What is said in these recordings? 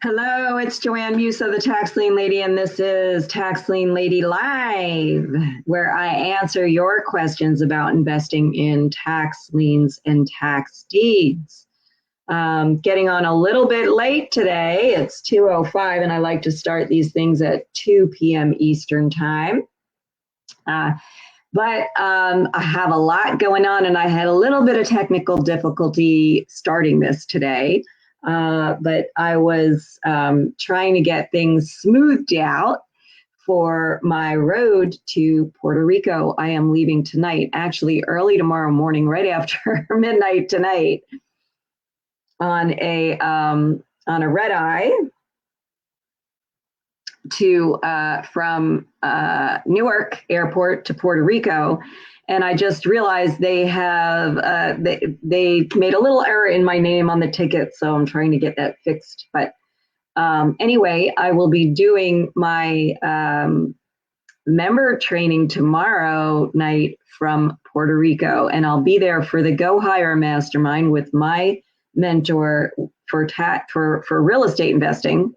Hello, it's Joanne Musa, the Tax Lien Lady, and this is Tax Lien Lady Live, where I answer your questions about investing in tax liens and tax deeds. Getting on a little bit late today. It's 2:05, and I like to start these things at 2 p.m. Eastern Time. But I have a lot going on, and I had a little bit of technical difficulty starting this today. But I was trying to get things smoothed out for my road to Puerto Rico. I am leaving tonight, actually early tomorrow morning, right after midnight tonight, on a red eye to from Newark Airport to Puerto Rico. And I just realized they have they made a little error in my name on the ticket, so I'm trying to get that fixed. But anyway, I will be doing my member training tomorrow night from Puerto Rico, and I'll be there for the Go Higher Mastermind with my mentor for real estate investing,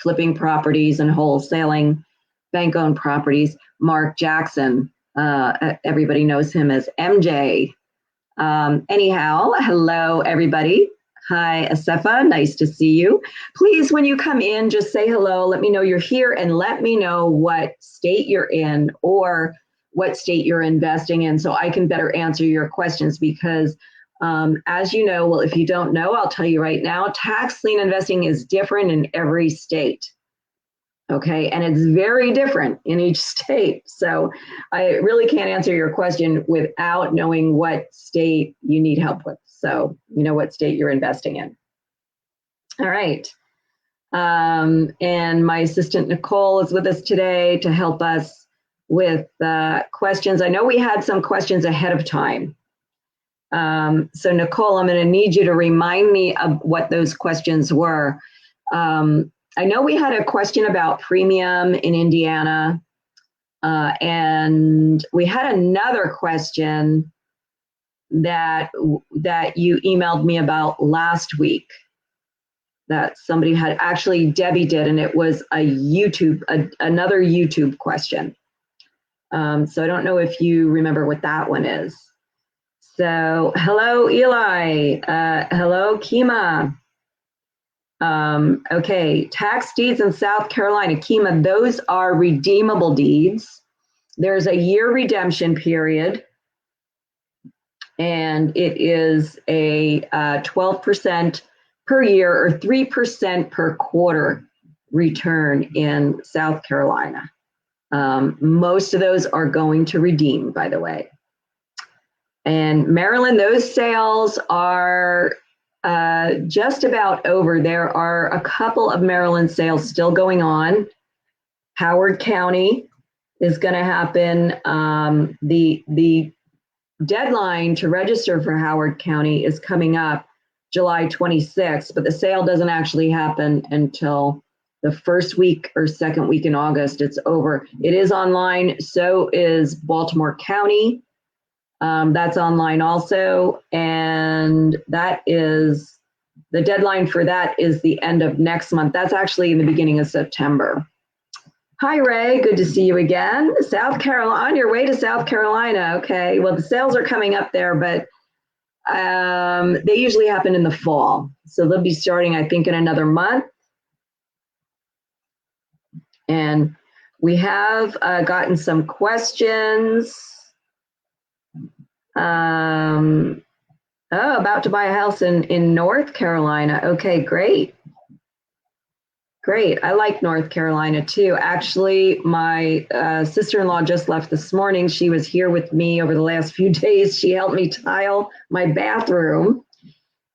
flipping properties and wholesaling bank-owned properties, Mark Jackson. Everybody knows him as MJ. Anyhow, hello, everybody. Hi, Asefa. Nice to see you. Please, when you come in, just say hello. Let me know you're here and let me know what state you're in or what state you're investing in so I can better answer your questions because as you know, well, if you don't know, I'll tell you right now, tax lien investing is different in every state. Okay, and it's very different in each state. So I really can't answer your question without knowing what state you need help with. So you know what state you're investing in. All right. And my assistant Nicole is with us today to help us with questions. I know we had some questions ahead of time. So Nicole, I'm going to need you to remind me of what those questions were. I know we had a question about premium in Indiana, and we had another question that you emailed me about last week that somebody had, actually Debbie did, and it was another YouTube question. So I don't know if you remember what that one is. So hello, Eli. Hello, Kima. Okay, tax deeds in South Carolina. Kima, those are redeemable deeds. There's a year redemption period, and it is a 12% per year or 3% per quarter return in South Carolina. Most of those are going to redeem, by the way. And Maryland, those sales are just about over. There are a couple of Maryland sales still going on. Howard County is going to happen. The deadline to register for Howard County is coming up July 26th, but the sale doesn't actually happen until the first week or second week in August. It's over. It is online. So is Baltimore County. That's online also, and that is, the deadline for that is the end of next month. That's actually in the beginning of September. Hi, Ray, good to see you again. South Carolina, on your way to South Carolina. Okay, well, the sales are coming up there, but they usually happen in the fall. So they'll be starting, I think, in another month. And we have gotten some questions. About to buy a house in North Carolina. Okay, great. Great. I like North Carolina too. Actually, my sister-in-law just left this morning. She was here with me over the last few days. She helped me tile my bathroom.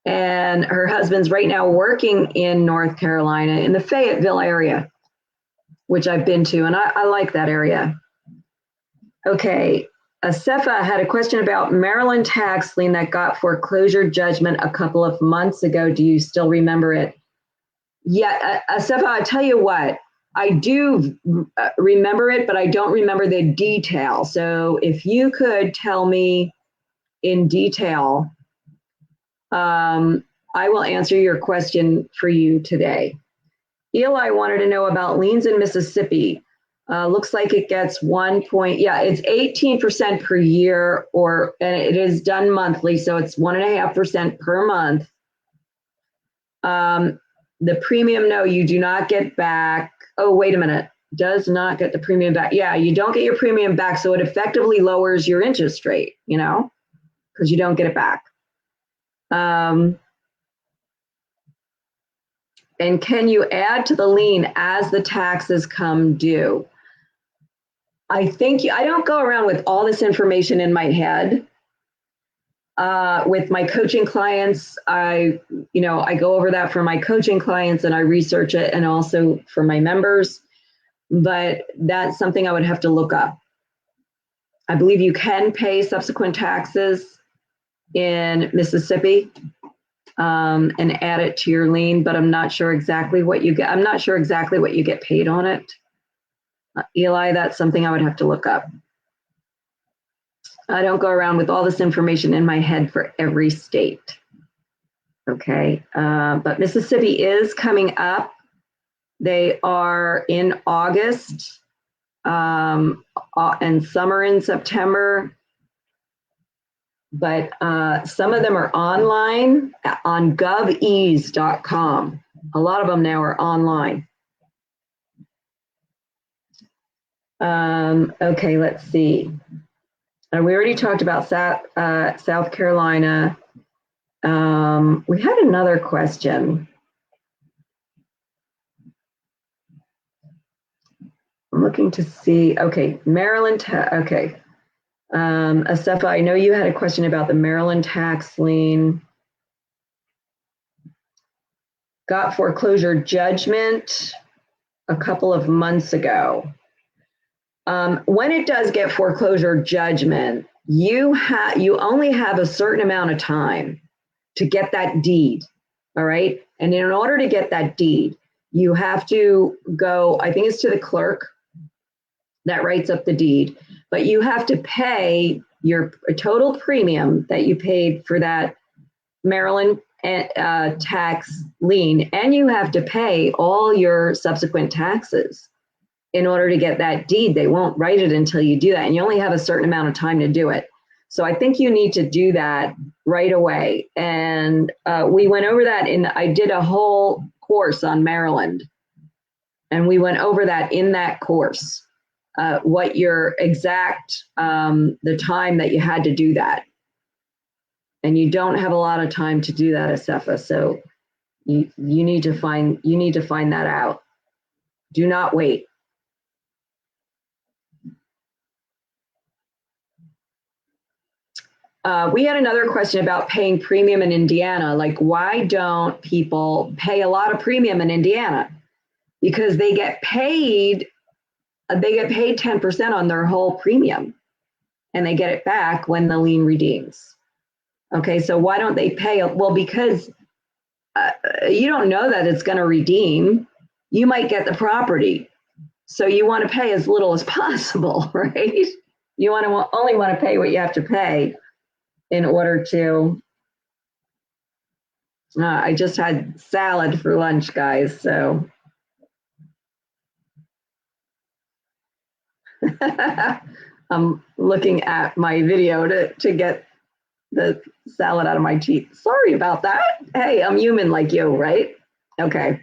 And her husband's right now working in North Carolina in the Fayetteville area, which I've been to, and I like that area. Okay. Asefa had a question about Maryland tax lien that got foreclosure judgment a couple of months ago. Do you still remember it? Yeah, Asefa, I tell you what, I do remember it, but I don't remember the detail. So if you could tell me in detail I will answer your question for you today. Eli wanted to know about liens in Mississippi. Looks like it gets it's 18% per year, and it is done monthly, so it's 1.5% per month. The premium, no, you do not get back. Oh, wait a minute. Does not get the premium back. Yeah, you don't get your premium back, so it effectively lowers your interest rate, because you don't get it back. And can you add to the lien as the taxes come due? I don't go around with all this information in my head. With my coaching clients, I go over that for my coaching clients and I research it, and also for my members, but that's something I would have to look up. I believe you can pay subsequent taxes in Mississippi and add it to your lien, but I'm not sure exactly what you get. I'm not sure exactly what you get paid on it. Eli, that's something I would have to look up. I don't go around with all this information in my head for every state. Okay, but Mississippi is coming up. They are in August and summer in September. But some of them are online on govease.com. A lot of them now are online. Okay, let's see. We already talked about South Carolina. We had another question. I'm looking to see. Okay, Maryland. Okay. Asefa, I know you had a question about the Maryland tax lien. Got foreclosure judgment a couple of months ago. When it does get foreclosure judgment, you only have a certain amount of time to get that deed, all right? And in order to get that deed, you have to go, I think it's to the clerk that writes up the deed, but you have to pay your total premium that you paid for that Maryland tax lien, and you have to pay all your subsequent taxes in order to get that deed. They won't write it until you do that, and you only have a certain amount of time to do it. So I think you need to do that right away. And we went over that I did a whole course on Maryland, and we went over that in that course, what your exact, the time that you had to do that. And you don't have a lot of time to do that, Asefa. So you need to find that out. Do not wait. We had another question about paying premium in Indiana. Like, why don't people pay a lot of premium in Indiana? Because they get paid 10% on their whole premium, and they get it back when the lien redeems. Okay, so why don't they pay? Well, because you don't know that it's going to redeem. You might get the property, so you want to pay as little as possible, right? You only want to pay what you have to pay in order to. I just had salad for lunch, guys, so. I'm looking at my video to get the salad out of my teeth. Sorry about that. Hey, I'm human like you, right? Okay.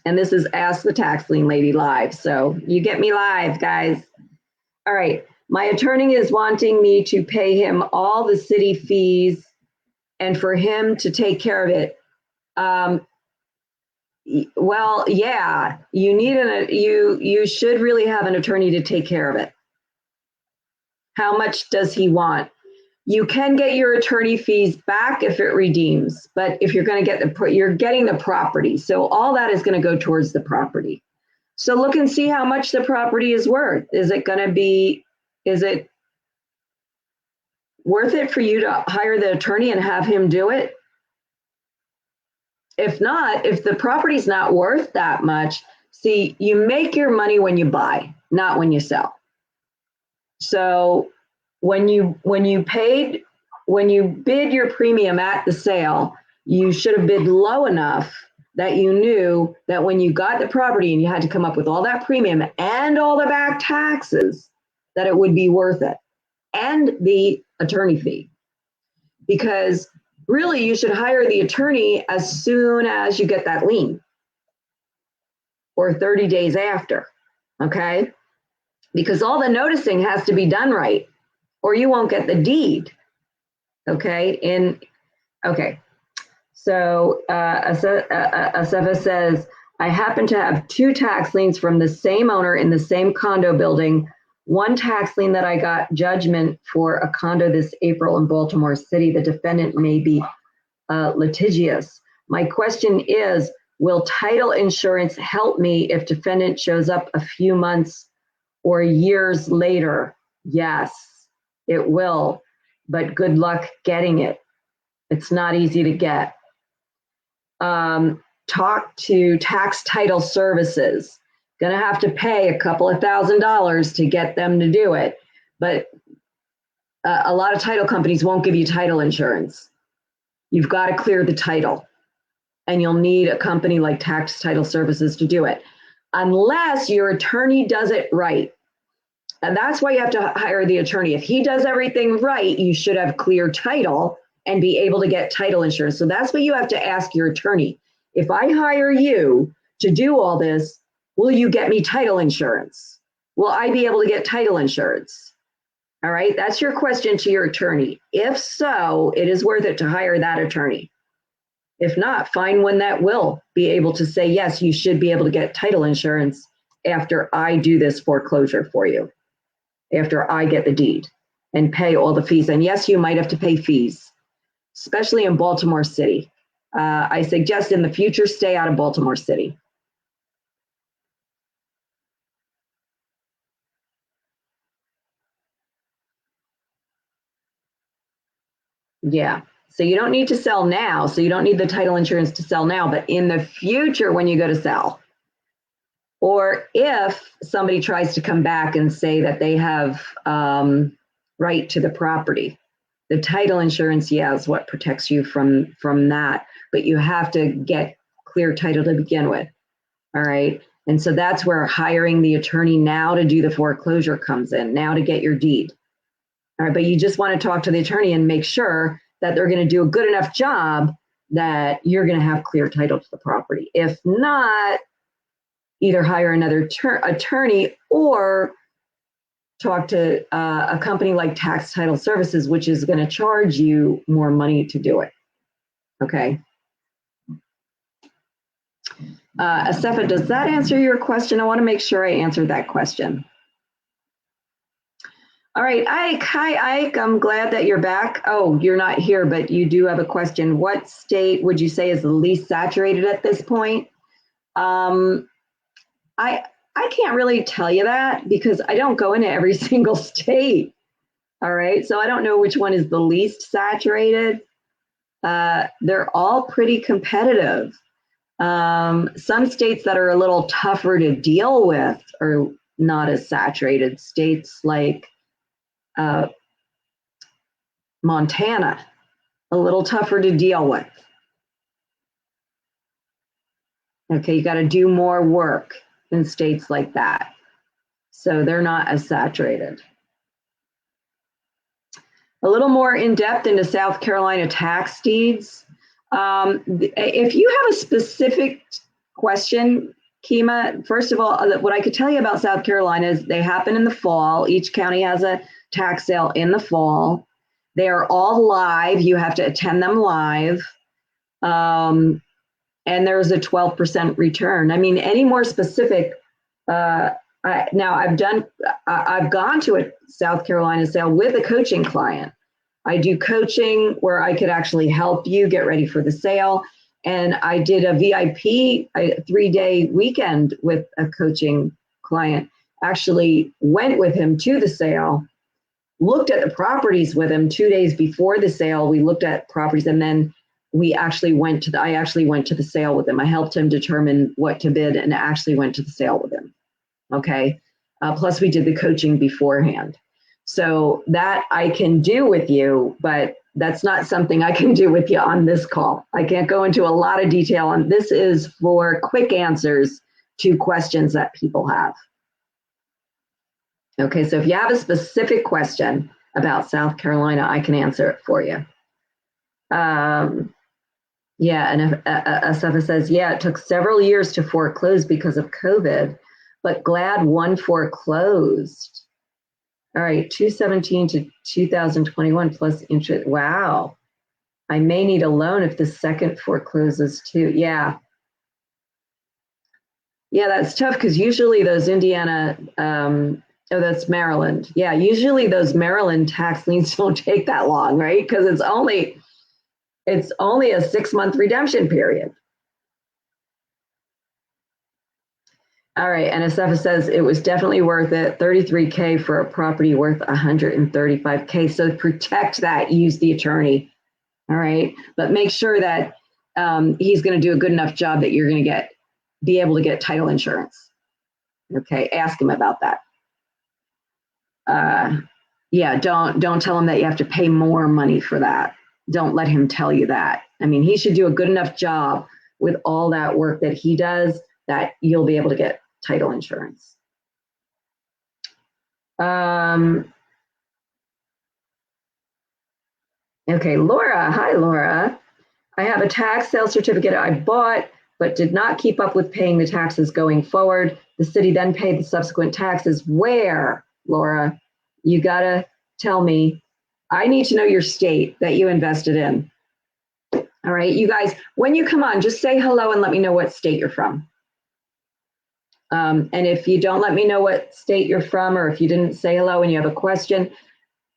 And this is Ask the Tax Lien Lady live. So you get me live, guys. All right. My attorney is wanting me to pay him all the city fees and for him to take care of it. Well, yeah, you should really have an attorney to take care of it. How much does he want? You can get your attorney fees back if it redeems, but if you're going to get you're getting the property. So all that is going to go towards the property. So look and see how much the property is worth. Is it worth it for you to hire the attorney and have him do it? If not, if the property's not worth that much, see, you make your money when you buy, not when you sell. So when you bid your premium at the sale, you should have bid low enough that you knew that when you got the property and you had to come up with all that premium and all the back taxes, that it would be worth it, and the attorney fee. Because really, you should hire the attorney as soon as you get that lien, or 30 days after, okay? Because all the noticing has to be done right, or you won't get the deed, okay? So Asefa says, I happen to have 2 tax liens from the same owner in the same condo building. One tax lien that I got judgment for a condo this April in Baltimore City. The defendant may be litigious. My question is, will title insurance help me if defendant shows up a few months or years later? Yes, it will, but good luck getting it. It's not easy to get. Talk to Tax Title Services. Gonna have to pay a couple of $1,000s to get them to do it, but a lot of title companies won't give you title insurance. You've got to clear the title, and you'll need a company like Tax Title Services to do it, unless your attorney does it right. And that's why you have to hire the attorney. If he does everything right, you should have clear title and be able to get title insurance. So that's what you have to ask your attorney. If I hire you to do all this, will you get me title insurance? Will I be able to get title insurance? All right, that's your question to your attorney. If so, it is worth it to hire that attorney. If not, find one that will be able to say, yes, you should be able to get title insurance after I do this foreclosure for you, after I get the deed and pay all the fees. And yes, you might have to pay fees, especially in Baltimore City. I suggest in the future, stay out of Baltimore City. Yeah, so you don't need to sell now. So you don't need the title insurance to sell now, but in the future, when you go to sell, or if somebody tries to come back and say that they have right to the property, the title insurance, yeah, is what protects you from that, but you have to get clear title to begin with, all right? And so that's where hiring the attorney now to do the foreclosure comes in, now to get your deed. All right, but you just want to talk to the attorney and make sure that they're going to do a good enough job that you're going to have clear title to the property. If not, either hire another attorney or talk to a company like Tax Title Services, which is going to charge you more money to do it. Okay. Asefa, does that answer your question? I want to make sure I answered that question. All right, Ike. Hi, Ike. I'm glad that you're back. Oh, you're not here, but you do have a question. What state would you say is the least saturated at this point? I can't really tell you that because I don't go into every single state. All right, so I don't know which one is the least saturated. They're all pretty competitive. Some states that are a little tougher to deal with are not as saturated. States like Montana, a little tougher to deal with. Okay, you got to do more work in states like that. So they're not as saturated. A little more in depth into South Carolina tax deeds. If you have a specific question, Kima, first of all, what I could tell you about South Carolina is they happen in the fall. Each county has a tax sale in the fall. They are all live. You have to attend them live. And there's a 12% return. I mean, any more specific, now I've gone to a South Carolina sale with a coaching client. I do coaching where I could actually help you get ready for the sale. And I did a VIP, a 3-day weekend with a coaching client, actually went with him to the sale, looked at the properties with him 2 days before the sale. We looked at properties, and then I actually went to the sale with him. I helped him determine what to bid and actually went to the sale with him. Okay. Plus we did the coaching beforehand. So that I can do with you, but that's not something I can do with you on this call. I can't go into a lot of detail on this. Is for quick answers to questions that people have. Okay, so if you have a specific question about South Carolina, I can answer it for you. Yeah, and Asafa says, yeah, it took several years to foreclose because of COVID, but glad one foreclosed. All right, 2017 to 2021 plus interest. Wow. I may need a loan if the second forecloses too. Yeah. Yeah, that's tough because usually those Indiana, oh, that's Maryland. Yeah, usually those Maryland tax liens don't take that long, right? Because it's only a 6-month redemption period. All right, and Asafa says it was definitely worth it. $33K for a property worth $135K. So protect that. Use the attorney. All right, but make sure that he's going to do a good enough job that you're going to be able to get title insurance. Okay, ask him about that. Yeah, don't tell him that you have to pay more money for that. Don't let him tell you that. I mean, he should do a good enough job with all that work that he does that you'll be able to get title insurance. Okay, Laura. Hi, Laura. I have a tax sale certificate I bought, but did not keep up with paying the taxes going forward. The city then paid the subsequent taxes. Where, Laura? You gotta tell me. I need to know your state that you invested in. All right, you guys, when you come on, just say hello and let me know what state you're from. And if you don't let me know what state you're from, or if you didn't say hello and you have a question,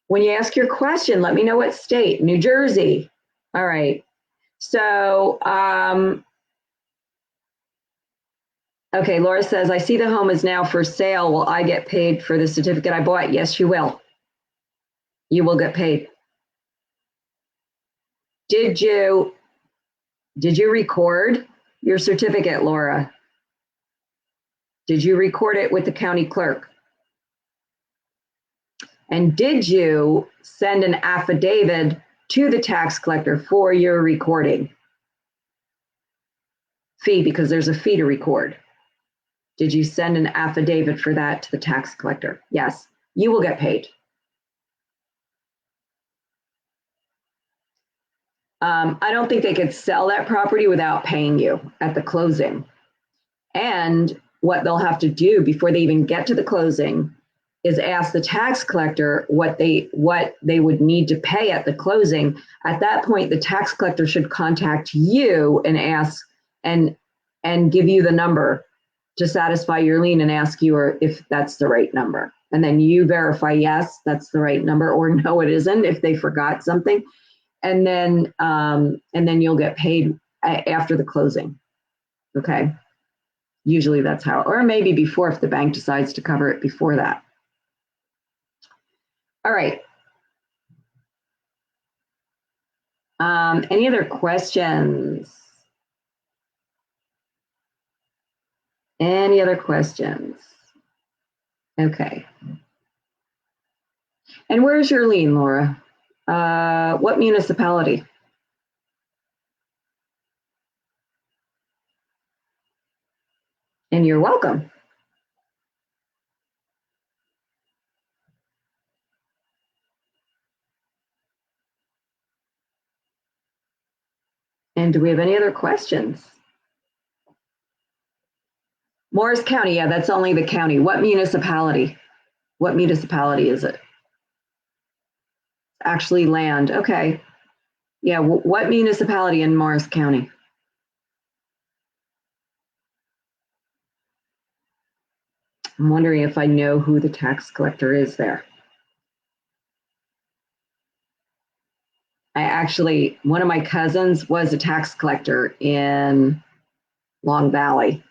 when you ask your question, let me know what state. New Jersey. All right. So, okay, Laura says, I see the home is now for sale. Will I get paid for the certificate I bought? Yes, you will. You will get paid. Did you record your certificate, Laura? Did you record it with the county clerk? And did you send an affidavit to the tax collector for your recording fee? Because there's a fee to record. Did you send an affidavit for that to the tax collector? Yes, you will get paid. I don't think they could sell that property without paying you at the closing. And what they'll have to do before they even get to the closing is ask the tax collector what they would need to pay at the closing. At that point, the tax collector should contact you and ask and give you the number to satisfy your lien and ask you if that's the right number. And then you verify, yes, that's the right number, or no, it isn't, if they forgot something. And then you'll get paid after the closing. Okay. Usually that's how, or maybe before if the bank decides to cover it before that. All right. Any other questions? Any other questions? Okay. And where's your lien, Laura? What municipality? And you're welcome. And do we have any other questions? Morris County, yeah, that's only the county. What municipality? What municipality is it? Actually land, okay. Yeah, what municipality in Morris County? I'm wondering if I know who the tax collector is there. One of my cousins was a tax collector in Long Valley.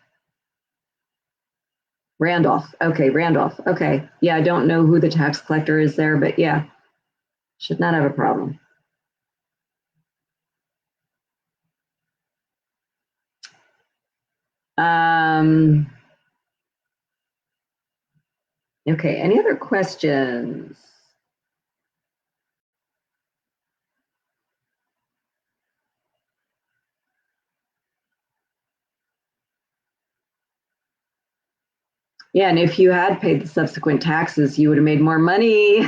Randolph. Okay, Randolph. Okay. Yeah, I don't know who the tax collector is there, but yeah, should not have a problem. Okay, any other questions? Yeah, and if you had paid the subsequent taxes, you would have made more money.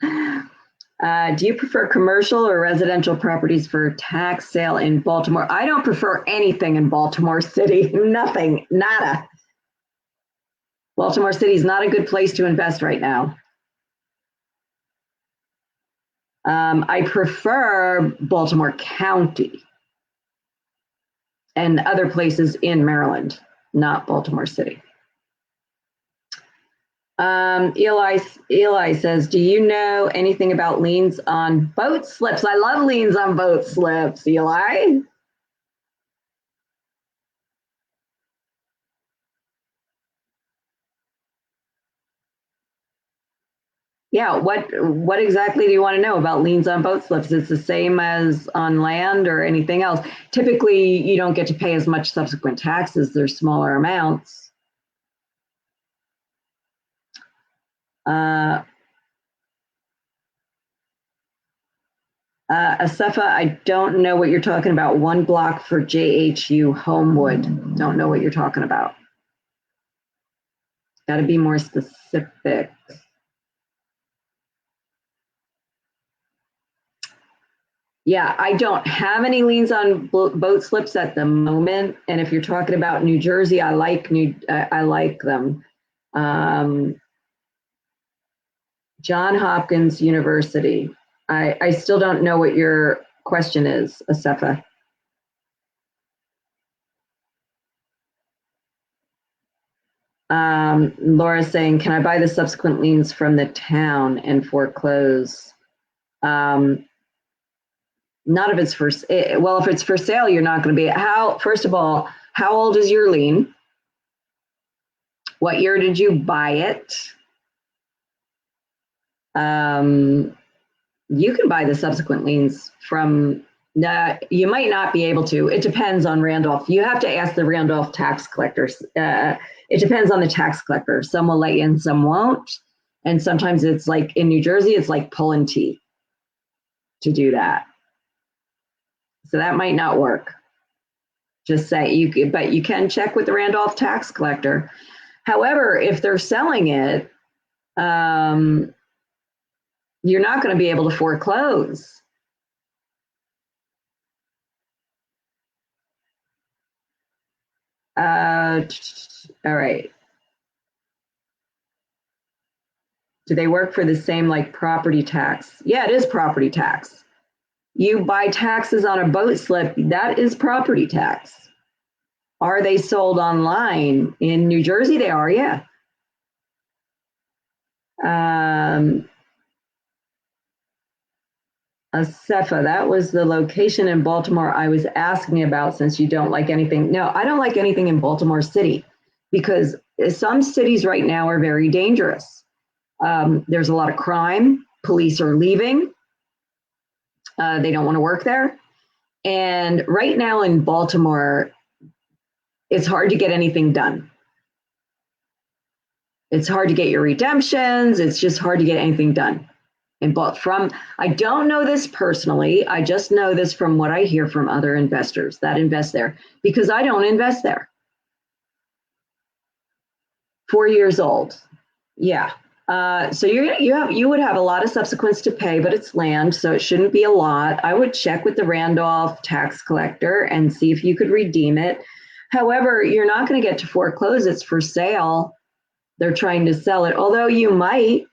Do you prefer commercial or residential properties for tax sale in Baltimore? I don't prefer anything in Baltimore City. Nothing, nada. Baltimore City is not a good place to invest right now. I prefer Baltimore County and other places in Maryland, not Baltimore City. Eli says, do you know anything about liens on boat slips? I love liens on boat slips, Eli. Yeah, what exactly do you want to know about liens on boat slips? It's the same as on land or anything else. Typically, you don't get to pay as much subsequent taxes. They're smaller amounts. Asefa, I don't know what you're talking about. One block for JHU Homewood. Don't know what you're talking about. Got to be more specific. Yeah, I don't have any liens on boat slips at the moment. And if you're talking about New Jersey, I like them. John Hopkins University. I still don't know what your question is, Asefa. Laura's saying, can I buy the subsequent liens from the town and foreclose? Not if it's for, well, if it's for sale, you're not going to be, first of all, how old is your lien? What year did you buy it? You can buy the subsequent liens from, you might not be able to. It depends on Randolph. You have to ask the Randolph tax collectors. It depends on the tax collector. Some will let you in, some won't. And sometimes it's like in New Jersey, it's like pulling teeth to do that. So that might not work. Just say but you can check with the Randolph tax collector. However, if they're selling it, you're not going to be able to foreclose. All right. Do they work for the same like property tax? Yeah, it is property tax. You buy taxes on a boat slip, that is property tax. Are they sold online? In New Jersey, they are, yeah. Asefa, that was the location in Baltimore I was asking about since you don't like anything. No, I don't like anything in Baltimore City because some cities right now are very dangerous. There's a lot of crime. Police are leaving. They don't want to work there. And right now in Baltimore, it's hard to get anything done. It's hard to get your redemptions. It's just hard to get anything done. I don't know this personally. I just know this from what I hear from other investors that invest there because I don't invest there. 4 years old. Yeah. So you would have a lot of subsequents to pay, but it's land, so it shouldn't be a lot. I would check with the Randolph tax collector and see if you could redeem it. However, you're not going to get to foreclose. It's for sale. They're trying to sell it, although you might.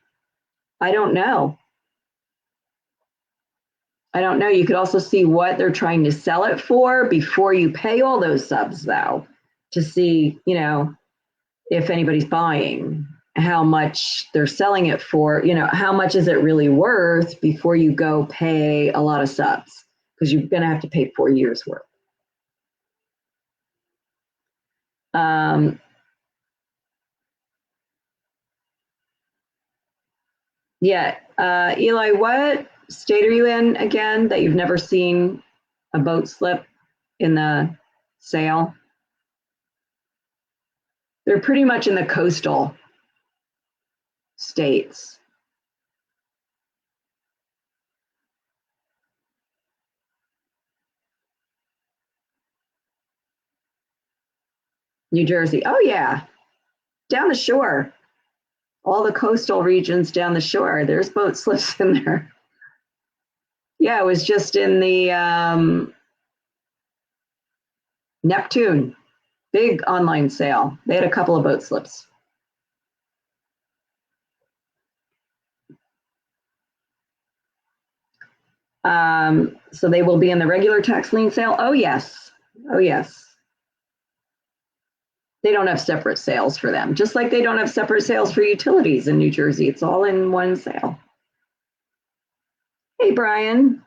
I don't know. You could also see what they're trying to sell it for before you pay all those subs, though, to see, if anybody's buying, how much they're selling it for, how much is it really worth before you go pay a lot of subs, because you're going to have to pay 4 years worth. Yeah. Eli, what state are you in again that you've never seen a boat slip in the sale? They're pretty much in the coastal states. New Jersey. Oh, yeah. down the shore, all the coastal regions down the shore, there's boat slips in there. Yeah, it was just in the Neptune, big online sale. They had a couple of boat slips. So they will be in the regular tax lien sale. Oh, yes. Oh, yes. They don't have separate sales for them, just like they don't have separate sales for utilities in New Jersey. It's all in one sale. Hey, Brian.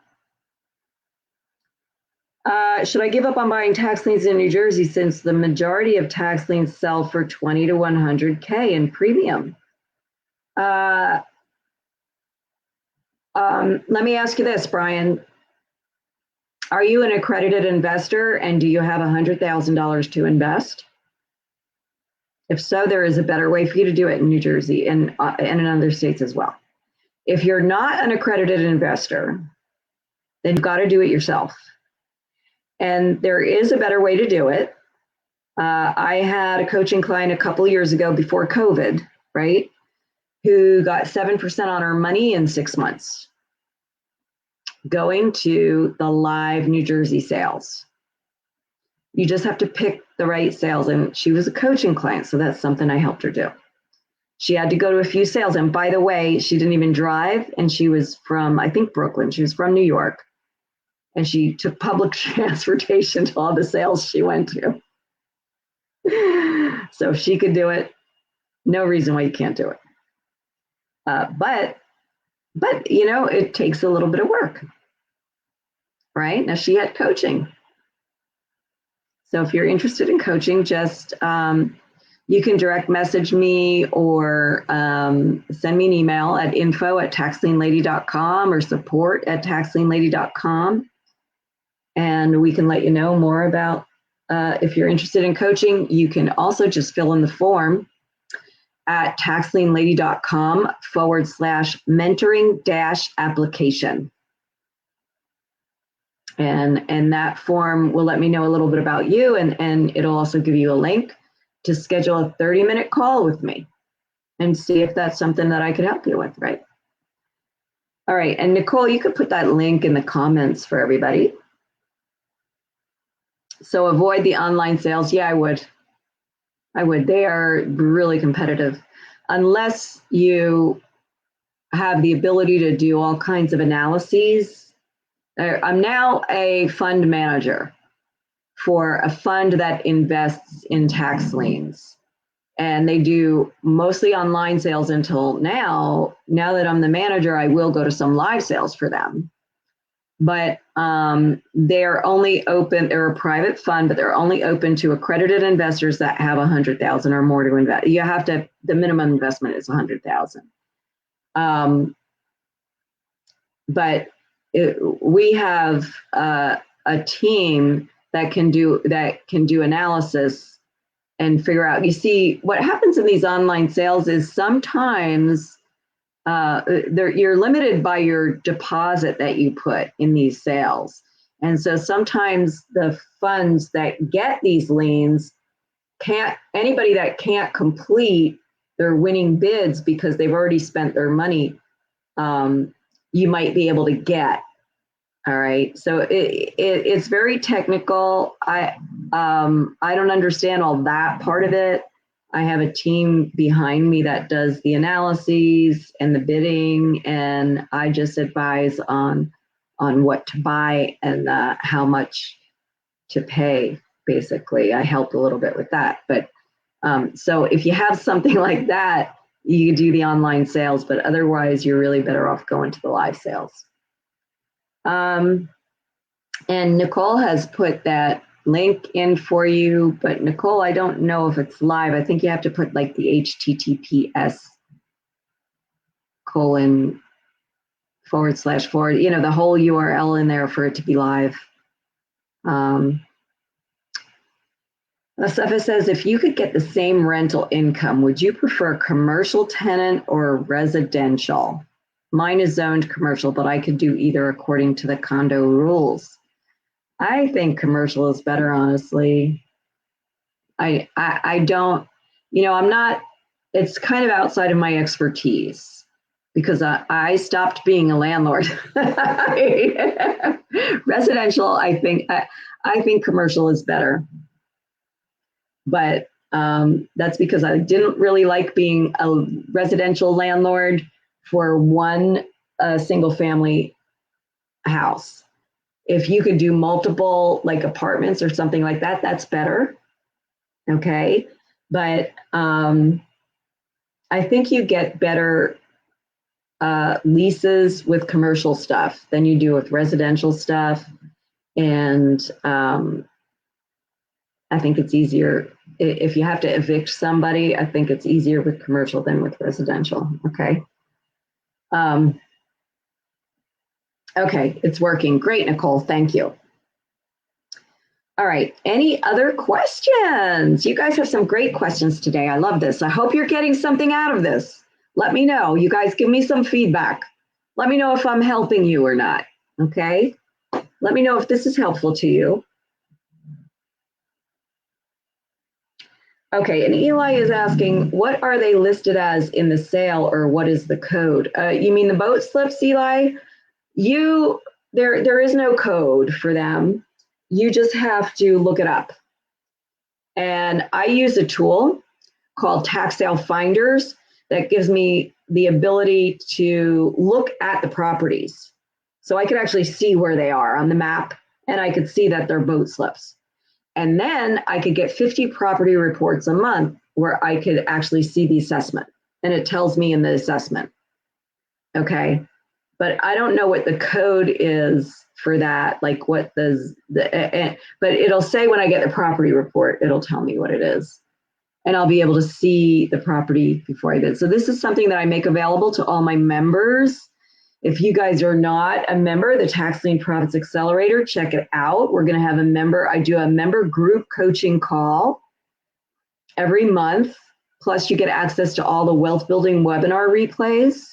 Should I give up on buying tax liens in New Jersey since the majority of tax liens sell for 20 to 100K in premium? Let me ask you this, Brian. Are you an accredited investor and do you have $100,000 to invest? If so, there is a better way for you to do it in New Jersey and in other states as well. If you're not an accredited investor, then you've got to do it yourself. And there is a better way to do it. I had a coaching client a couple of years ago before COVID, right, who got 7% on her money in 6 months going to the live New Jersey sales. You just have to pick the right sales. And she was a coaching client, so that's something I helped her do. She had to go to a few sales. And by the way, she didn't even drive. And she was from, I think, Brooklyn. She was from New York. And she took public transportation to all the sales she went to. So if she could do it, no reason why you can't do it. But you know, it takes a little bit of work, right? Now she had coaching. So if you're interested in coaching, just you can direct message me or send me an email at info@taxlienlady.com or support@taxlienlady.com. And we can let you know more about if you're interested in coaching. You can also just fill in the form at taxlienlady.com/mentoring-application. And that form will let me know a little bit about you, and it'll also give you a link to schedule a 30-minute call with me and see if that's something that I could help you with, right? All right, and Nicole, you could put that link in the comments for everybody. So avoid the online sales. Yeah, I would. They are really competitive. Unless you have the ability to do all kinds of analyses. I'm now a fund manager for a fund that invests in tax liens. And they do mostly online sales until now. Now that I'm the manager, I will go to some live sales for them. But they're only open, they're a private fund, but they're only open to accredited investors that have 100,000 or more to invest. You have to, the minimum investment is 100,000. But we have a team that can do analysis and figure out. You see, what happens in these online sales is sometimes you're limited by your deposit that you put in these sales. And so sometimes the funds that get these liens anybody that can't complete their winning bids because they've already spent their money, you might be able to get. All right. So it's very technical. I don't understand all that part of it. I have a team behind me that does the analyses and the bidding, and I just advise on what to buy and how much to pay. Basically, I help a little bit with that. But so if you have something like that, you can do the online sales, but otherwise you're really better off going to the live sales. And Nicole has put that link in for you, but Nicole, I don't know if it's live. I think you have to put like the https:// you know, the whole URL in there for it to be live. Asafa says, if you could get the same rental income, would you prefer commercial tenant or residential? Mine is zoned commercial, but I could do either according to the condo rules. I think commercial is better, honestly. I don't, you know, I'm not it's kind of outside of my expertise because I stopped being a landlord. Residential, I think commercial is better, but that's because I didn't really like being a residential landlord for one single family house. If you could do multiple like apartments or something like that, that's better. Okay. But I think you get better leases with commercial stuff than you do with residential stuff. And I think it's easier if you have to evict somebody. I think it's easier with commercial than with residential. Okay. Okay, it's working. Great, Nicole. Thank you. All right. Any other questions? You guys have some great questions today. I love this. I hope you're getting something out of this. Let me know. You guys give me some feedback. Let me know if I'm helping you or not. Okay. Let me know if this is helpful to you. Okay, and Eli is asking, what are they listed as in the sale, or what is the code? You mean the boat slips, Eli? There is no code for them. You just have to look it up. And I use a tool called Tax Sale Finders that gives me the ability to look at the properties. So I could actually see where they are on the map, and I could see that they're boat slips. And then I could get 50 property reports a month where I could actually see the assessment, and it tells me in the assessment. Okay. But I don't know what the code is for that. Like what but it'll say when I get the property report, it'll tell me what it is. And I'll be able to see the property before I bid. So this is something that I make available to all my members. If you guys are not a member, the Tax Lien Profits Accelerator, check it out. We're going to have I do a member group coaching call every month. Plus you get access to all the wealth building webinar replays.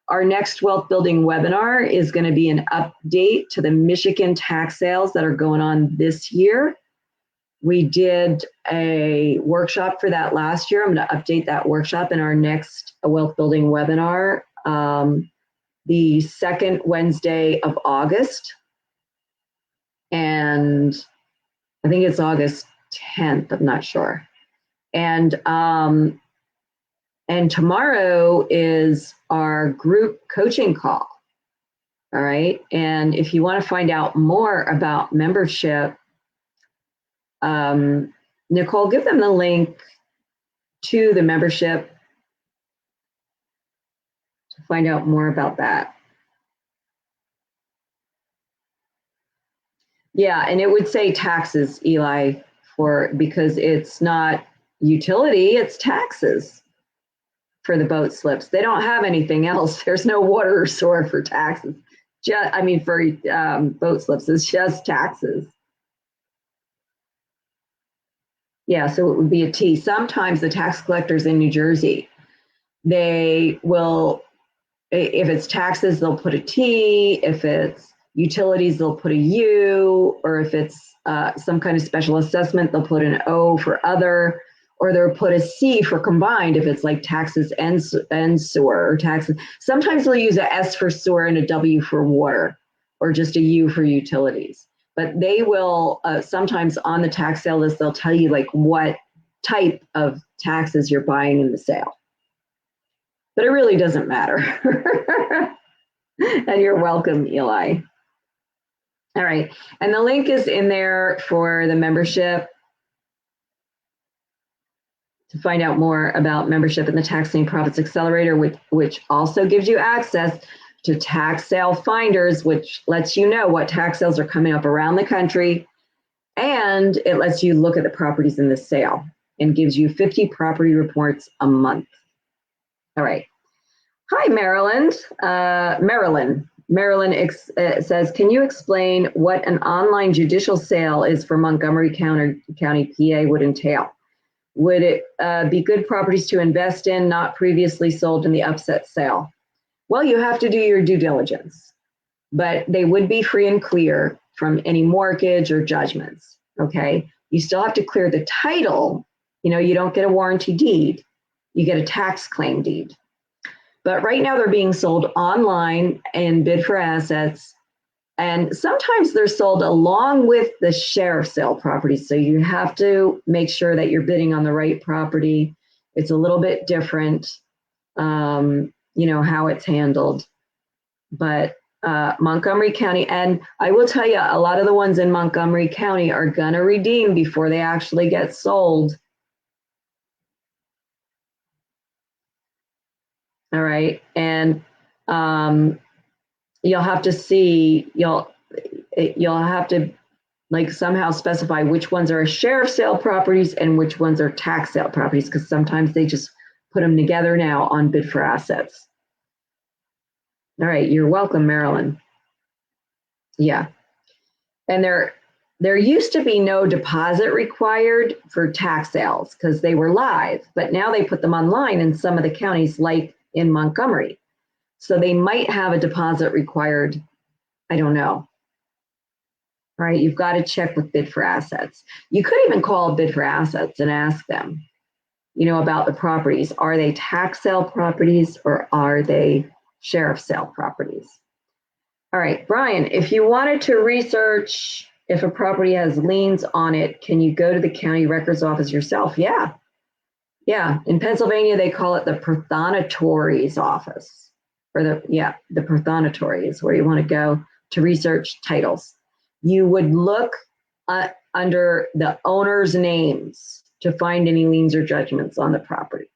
Our next wealth building webinar is going to be an update to the Michigan tax sales that are going on this year. We did a workshop for that last year. I'm going to update that workshop in our next wealth building webinar. The second Wednesday of August, and I think it's August 10th, I'm not sure. And tomorrow is our group coaching call. All right. And if you want to find out more about membership, Nicole, give them the link to the membership to find out more about that. Yeah, and it would say taxes, Eli, because it's not utility, it's taxes for the boat slips. They don't have anything else. There's no water or sewer for taxes. For boat slips, it's just taxes. Yeah, so it would be a T. Sometimes the tax collectors in New Jersey, they will, if it's taxes, they'll put a T. If it's utilities, they'll put a U. Or if it's some kind of special assessment, they'll put an O for other. Or they'll put a C for combined if it's like taxes and sewer or taxes. Sometimes they'll use a S for sewer and a W for water, or just a U for utilities. But they will sometimes on the tax sale list, they'll tell you like what type of taxes you're buying in the sale. But it really doesn't matter. And you're welcome, Eli. All right, and the link is in there for the membership to find out more about membership in the Tax Lien Profits Accelerator, which also gives you access to tax sale finders, which lets you know what tax sales are coming up around the country. And it lets you look at the properties in the sale and gives you 50 property reports a month. All right. Hi, Maryland. Marilyn says, can you explain what an online judicial sale is for Montgomery County, PA would entail? Would it be good properties to invest in, not previously sold in the upset sale? Well, you have to do your due diligence, but they would be free and clear from any mortgage or judgments, okay? You still have to clear the title. You know, you don't get a warranty deed, you get a tax claim deed. But right now they're being sold online and bid for assets. And sometimes they're sold along with the sheriff's sale properties. So you have to make sure that you're bidding on the right property. It's a little bit different, how it's handled. But Montgomery County, and I will tell you, a lot of the ones in Montgomery County are gonna redeem before they actually get sold. All right, and you'll have to see, you'll have to like somehow specify which ones are sheriff sale properties and which ones are tax sale properties, because sometimes they just put them together now on bid for assets. All right, you're welcome, Marilyn. Yeah, and there used to be no deposit required for tax sales because they were live, but now they put them online in some of the counties, like in Montgomery. So they might have a deposit required. I don't know. All right, you've got to check with bid for assets. You could even call bid for assets and ask them, about the properties. Are they tax sale properties or are they sheriff sale properties? All right, Brian, if you wanted to research if a property has liens on it, can you go to the county records office yourself? Yeah. In Pennsylvania, they call it the prothonotary office, or the prothonotary is where you want to go to research titles. You would look under the owner's names to find any liens or judgments on the property.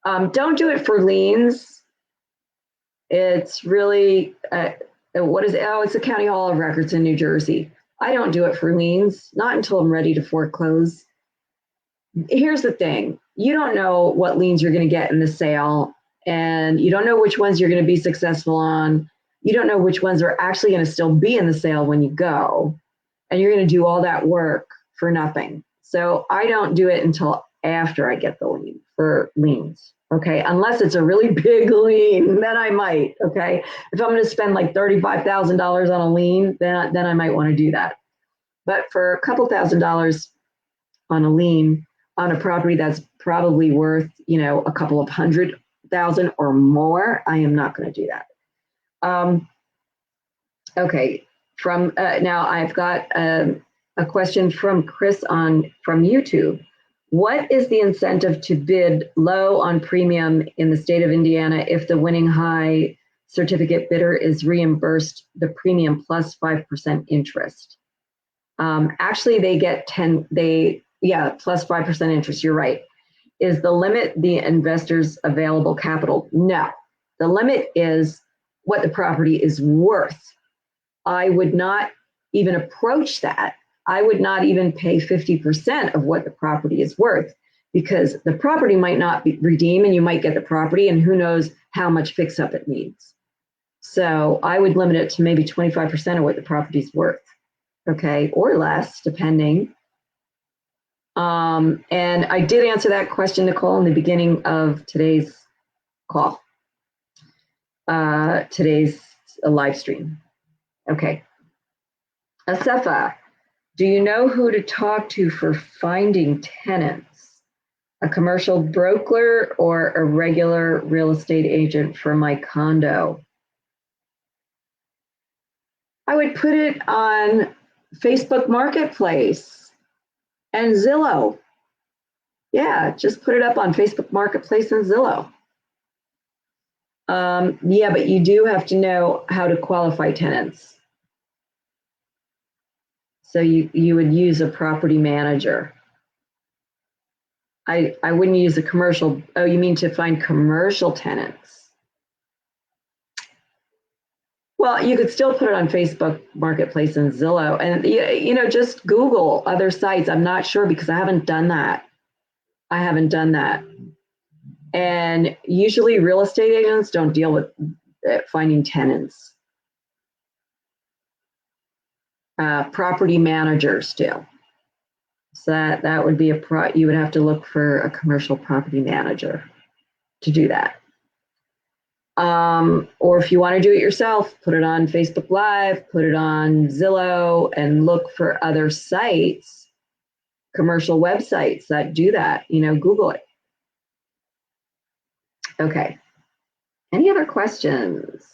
Don't do it for liens. It's really, it's the County Hall of Records in New Jersey. I don't do it for liens, not until I'm ready to foreclose. Here's the thing. You don't know what liens you're going to get in the sale, and you don't know which ones you're going to be successful on. You don't know which ones are actually going to still be in the sale when you go, and you're going to do all that work for nothing. So I don't do it until after I get the lien for liens. Okay, unless it's a really big lien, then I might. Okay, if I'm going to spend like $35,000 on a lien, then I might want to do that. But for a couple $1,000 on a lien on a property that's probably worth, a couple of $100,000 or more, I am not going to do that. Okay, now I've got a question from Chris from YouTube. What is the incentive to bid low on premium in the state of Indiana if the winning high certificate bidder is reimbursed the premium plus 5% interest? Actually, they get plus 5% interest. You're right. Is the limit the investor's available capital? No, the limit is what the property is worth. I would not even approach that. I would not even pay 50% of what the property is worth, because the property might not be redeemed and you might get the property and who knows how much fix up it needs. So I would limit it to maybe 25% of what the property's worth, okay, or less, depending. And I did answer that question, Nicole, in the beginning of today's call, today's live stream. Okay. Asefa, do you know who to talk to for finding tenants? A commercial broker or a regular real estate agent for my condo? I would put it on Facebook Marketplace and Zillow. Yeah, just put it up on Facebook Marketplace and Zillow. Yeah, but you do have to know how to qualify tenants. So you would use a property manager. I wouldn't use a commercial. Oh, you mean to find commercial tenants? Well, you could still put it on Facebook Marketplace and Zillow, and just Google other sites. I'm not sure because I haven't done that. And usually real estate agents don't deal with finding tenants. Property managers do. So that would be you would have to look for a commercial property manager to do that. Or if you want to do it yourself, put it on Facebook Live, put it on Zillow, and look for other sites, commercial websites that do that. Google it. Okay. Any other questions?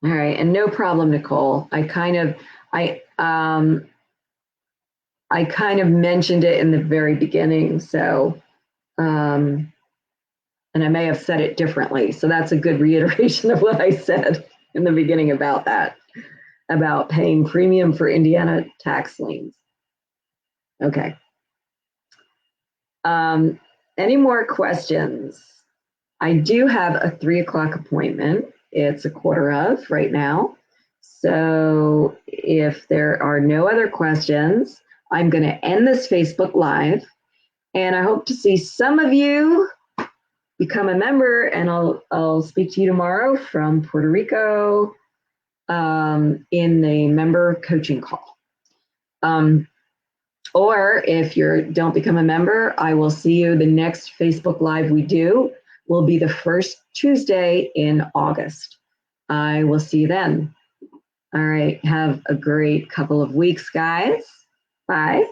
All right, and no problem, Nicole. I kind of mentioned it in the very beginning, so and I may have said it differently. So that's a good reiteration of what I said in the beginning about that, about paying premium for Indiana tax liens. Okay. Any more questions? I do have a 3:00 appointment. It's a quarter of right now. So if there are no other questions, I'm going to end this Facebook Live. And I hope to see some of you become a member, and I'll speak to you tomorrow from Puerto Rico in the member coaching call. Or if you don't become a member, I will see you. The next Facebook Live we do will be the first Tuesday in August. I will see you then. All right. Have a great couple of weeks, guys. Bye.